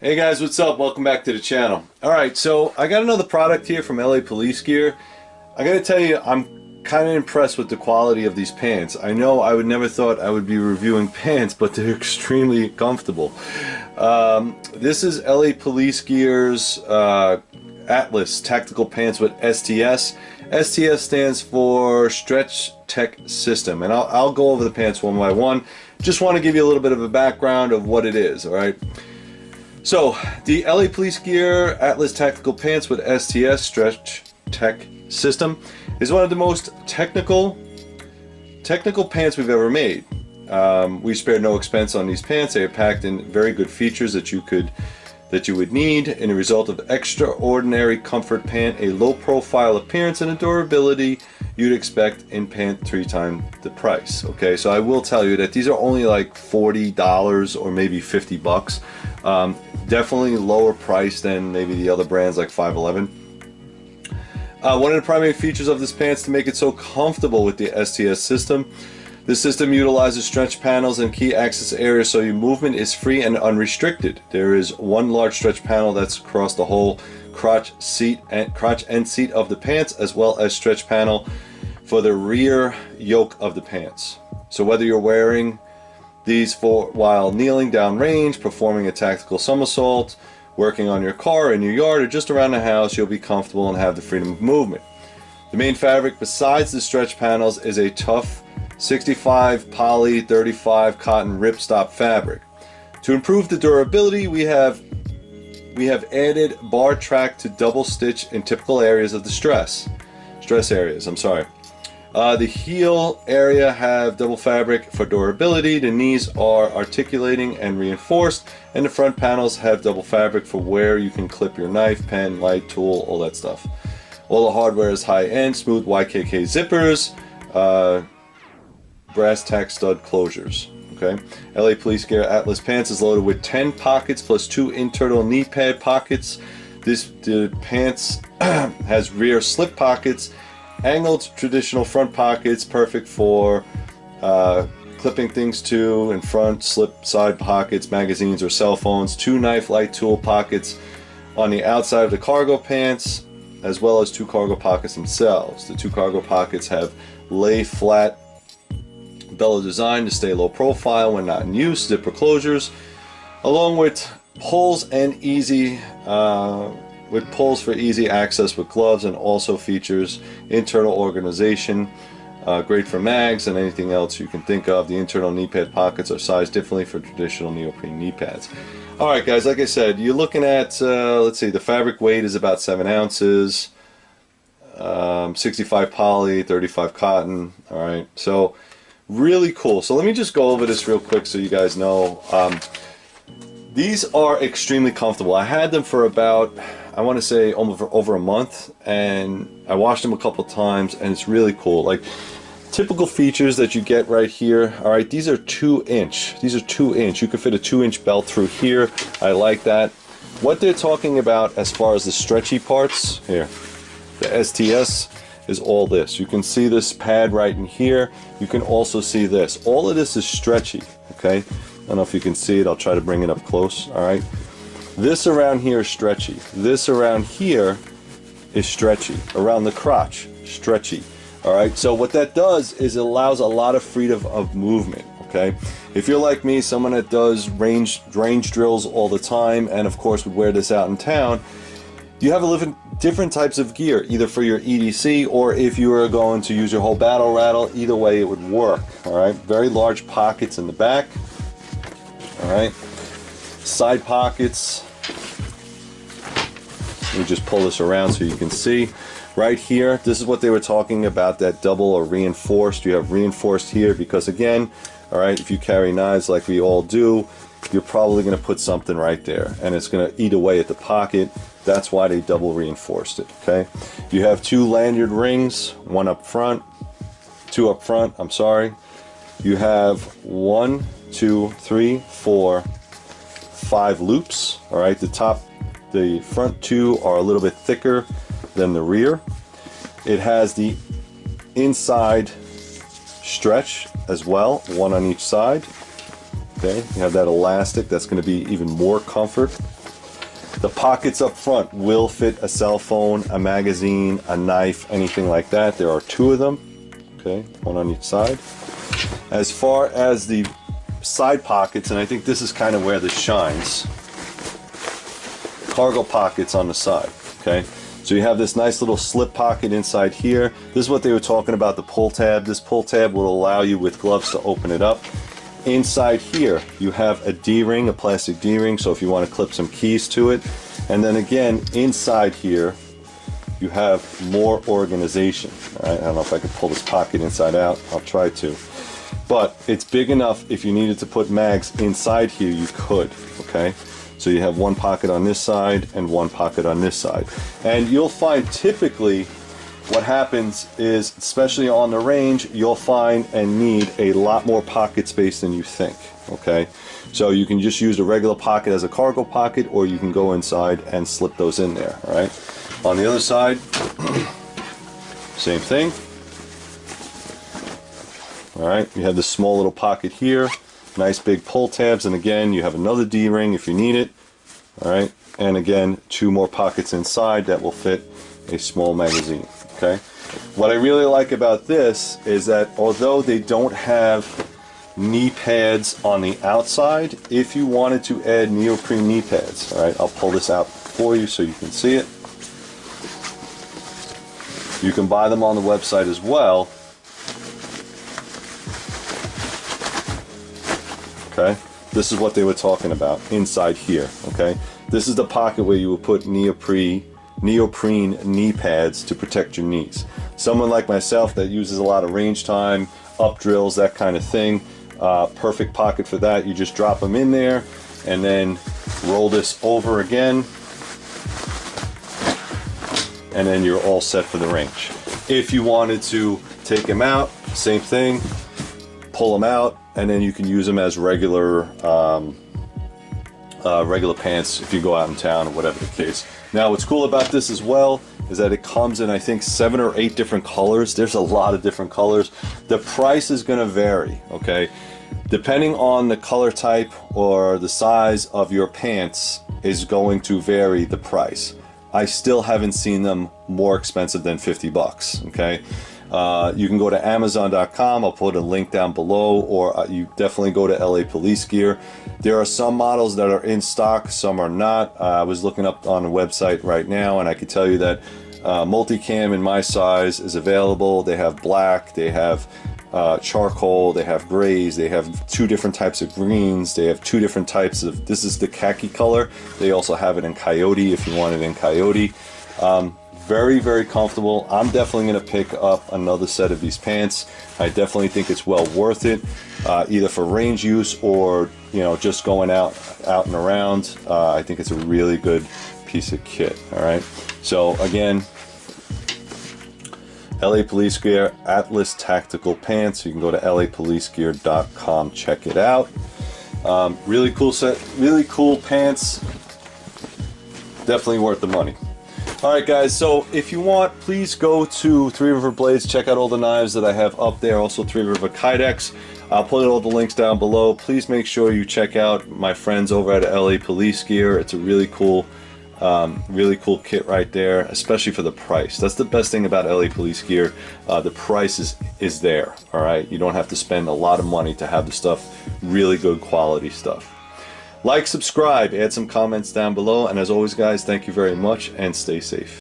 Hey guys, what's up? Welcome back to the channel. Alright, so I got another product here from LA Police Gear. I gotta tell you, I'm kind of impressed with the quality of these pants. I know I would never thought I would be reviewing pants, but they're extremely comfortable. This is LA Police Gear's Atlas Tactical Pants with STS. STS stands for Stretch Tech System, and I'll go over the pants one by one. Just want to give you a little bit of a background of what it is, alright? So, the LA Police Gear Atlas Tactical Pants with STS Stretch Tech System is one of the most technical pants we've ever made. We spared no expense on these pants. They are packed in very good features that you would need in a result of extraordinary comfort pant, a low profile appearance, and a durability you'd expect in pant 3 times the price. Okay, so I will tell you that these are only like $40 or maybe $50. Definitely lower price than maybe the other brands like 511. One of the primary features of this pants to make it so comfortable with the STS system. This system utilizes stretch panels and key access areas so your movement is free and unrestricted. There is one large stretch panel that's across the whole crotch and seat of the pants, as well as stretch panel for the rear yoke of the pants. So whether you're wearing these while kneeling down range, performing a tactical somersault, working on your car, in your yard, or just around the house, you'll be comfortable and have the freedom of movement. The main fabric besides the stretch panels is a tough 65 poly 35 cotton ripstop fabric. To improve the durability, we have added bar track to double stitch in typical areas of the stress areas. The heel area have double fabric for durability, the knees are articulating and reinforced, and the front panels have double fabric for where you can clip your knife, pen, light, tool, all that stuff. All the hardware is high-end, smooth YKK zippers, brass tack stud closures. Okay, LA Police Gear Atlas Pants is loaded with 10 pockets plus 2 internal knee pad pockets. The pants has rear slip pockets, angled traditional front pockets, perfect for clipping things to in front, slip side pockets, magazines or cell phones, 2 knife light tool pockets on the outside of the cargo pants, as well as 2 cargo pockets themselves. The 2 cargo pockets have lay flat bellow design to stay low profile when not in use, zipper closures, along with pulls and pulls for easy access with gloves, and also features internal organization, great for mags and anything else you can think of. The internal knee pad pockets are sized differently for traditional neoprene knee pads. Alright guys, like I said, you're looking at, let's see, the fabric weight is about 7 ounces, 65 poly, 35 cotton. Alright, so really cool. So let me just go over this real quick so you guys know. These are extremely comfortable. I had them for about, I want to say over a month, and I washed them a couple times, and it's really cool. Like typical features that you get right here. All right, these are 2-inch. These are 2-inch. You can fit a 2-inch belt through here. I like that. What they're talking about as far as the stretchy parts here, the STS is all this. You can see this pad right in here. You can also see this. All of this is stretchy. Okay. I don't know if you can see it. I'll try to bring it up close. All right. This around here is stretchy. This around here is stretchy. Around the crotch, stretchy. All right. So what that does is it allows a lot of freedom of movement. Okay. If you're like me, someone that does range drills all the time, and of course would wear this out in town, you have different types of gear, either for your EDC or if you are going to use your whole battle rattle. Either way, it would work. All right. Very large pockets in the back. All right, side pockets. Let me just pull this around so you can see. Right here, this is what they were talking about, that double or reinforced. You have reinforced here because, again, all right, if you carry knives like we all do, you're probably going to put something right there, and it's going to eat away at the pocket. That's why they double reinforced it. Okay, you have 2 lanyard rings, 1 up front, 2 up front. I'm sorry. You have 1, 2, 3, 4, 5 loops. All right, the front 2 are a little bit thicker than the rear. It has the inside stretch as well, 1 on each side. Okay, you have that elastic. That's going to be even more comfort. The pockets up front will fit a cell phone, a magazine, a knife, anything like that. There are 2 of them, okay, 1 on each side. As far as the side pockets, and I think this is kind of where this shines, cargo pockets on the side, okay? So you have this nice little slip pocket inside here. This is what they were talking about, the pull tab. This pull tab will allow you with gloves to open it up. Inside here, you have a D-ring, a plastic D-ring, so if you want to clip some keys to it. And then again, inside here, you have more organization. All right? I don't know if I can pull this pocket inside out. I'll try to. But it's big enough if you needed to put mags inside here, you could, okay? So you have 1 pocket on this side and 1 pocket on this side. And you'll find typically what happens is, especially on the range, you'll find and need a lot more pocket space than you think, okay? So you can just use a regular pocket as a cargo pocket, or you can go inside and slip those in there, all right? On the other side, same thing. All right, you have this small little pocket here, nice big pull tabs, and again, you have another D-ring if you need it, all right? And again, 2 more pockets inside that will fit a small magazine. Okay. What I really like about this is that although they don't have knee pads on the outside, if you wanted to add neoprene knee pads, all right, I'll pull this out for you so you can see it. You can buy them on the website as well. Okay. This is what they were talking about inside here. Okay. This is the pocket where you will put neoprene knee pads to protect your knees. Someone like myself that uses a lot of range time, up drills, that kind of thing, perfect pocket for that. You just drop them in there and then roll this over again, and then you're all set for the range. If you wanted to take them out, same thing, pull them out, and then you can use them as regular pants if you go out in town or whatever the case. Now what's cool about this as well is that it comes in, I think, 7 or 8 different colors. There's a lot of different colors. The price is going to vary, okay? Depending on the color type or the size of your pants is going to vary the price. I still haven't seen them more expensive than 50 bucks, okay? You can go to Amazon.com. I'll put a link down below, or you definitely go to LA Police Gear. There are some models that are in stock, some are not. I was looking up on the website right now, and I can tell you that multicam in my size is available. They have black, they have charcoal, they have grays, they have 2 different types of greens, they have 2 different types of, this is the khaki color. They also have it in coyote if you want it in coyote. Very, very comfortable. I'm definitely going to pick up another set of these pants. I definitely think it's well worth it, either for range use or, you know, just going out and around. I think it's a really good piece of kit. All right. So again, LA Police Gear Atlas Tactical Pants. You can go to lapolicegear.com. Check it out. Really cool set. Really cool pants. Definitely worth the money. Alright guys, so if you want, please go to Three River Blades, check out all the knives that I have up there, also Three River Kydex. I'll put all the links down below. Please make sure you check out my friends over at LA Police Gear. It's a really cool kit right there, especially for the price. That's the best thing about LA Police Gear. The price is there, alright? You don't have to spend a lot of money to have the stuff, really good quality stuff. Like, subscribe, add some comments down below, and as always guys, thank you very much and stay safe.